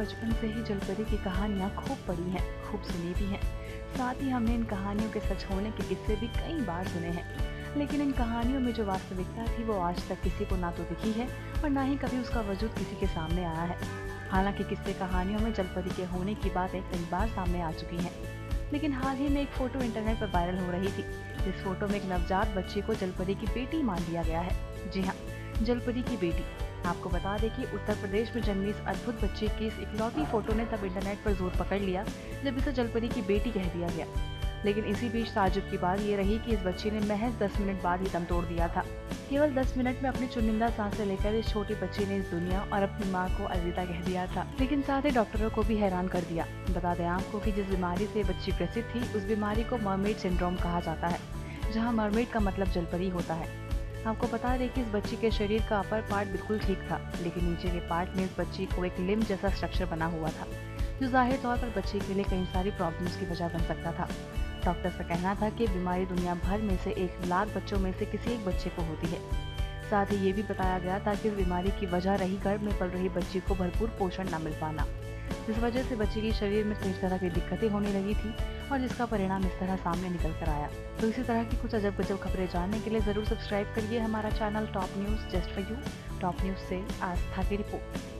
बचपन से ही जलपरी की कहानियाँ खूब पढ़ी हैं, खूब सुनी भी हैं। साथ ही हमने इन कहानियों के सच होने के किस्से भी कई बार सुने हैं। लेकिन इन कहानियों में जो वास्तविकता थी वो आज तक किसी को ना तो दिखी है और ना ही कभी उसका वजूद किसी के सामने आया है। हालांकि किस्से कहानियों में जलपरी के होने की बातें कई बार सामने आ चुकी हैं। लेकिन हाल ही में एक फोटो इंटरनेट पर वायरल हो रही थी। इस फोटो में एक नवजात बच्ची को जलपरी की बेटी मान लिया गया है। जी हाँ, जलपरी की बेटी। आपको बता दें कि उत्तर प्रदेश में जन्मी इस अद्भुत बच्चे की इस इकलौती फोटो ने तब इंटरनेट पर जोर पकड़ लिया जब इसे जलपरी की बेटी कह दिया गया। लेकिन इसी बीच ताज्जुब की बात ये रही कि इस बच्ची ने महज 10 मिनट बाद ही दम तोड़ दिया था। केवल 10 मिनट में अपनी चुनिंदा सांसें लेकर इस छोटी बच्ची ने इस दुनिया और अपनी माँ को अलविदा कह दिया था। लेकिन साथ ही डॉक्टरों को भी हैरान कर दिया। बता दें आपको कि जिस बीमारी से बच्ची ग्रसित थी उस बीमारी को मरमेड सिंड्रोम कहा जाता है, जहाँ मरमेड का मतलब जलपरी होता है। आपको बता दें कि इस बच्ची के शरीर का अपर पार्ट बिल्कुल ठीक था, लेकिन नीचे के पार्ट में इस बच्ची को एक लिम्ब जैसा स्ट्रक्चर बना हुआ था, जो जाहिर तौर पर बच्चे के लिए कई सारी प्रॉब्लम्स की वजह बन सकता था। डॉक्टर्स का कहना था कि बीमारी दुनिया भर में से 1 लाख बच्चों में से किसी एक बच्चे को होती है। साथ ही ये भी बताया गया था कि इस बीमारी की वजह रही गर्भ में पल रही बच्ची को भरपूर पोषण न मिल पाना, जिस वजह से बच्ची के शरीर में कई तरह की दिक्कतें होने लगी थी और जिसका परिणाम इस तरह सामने निकल कर आया। तो इसी तरह की कुछ अजब गजब खबरें जानने के लिए ज़रूर सब्सक्राइब करिए हमारा channel top news just for you. Top news से आस्था की रिपोर्ट।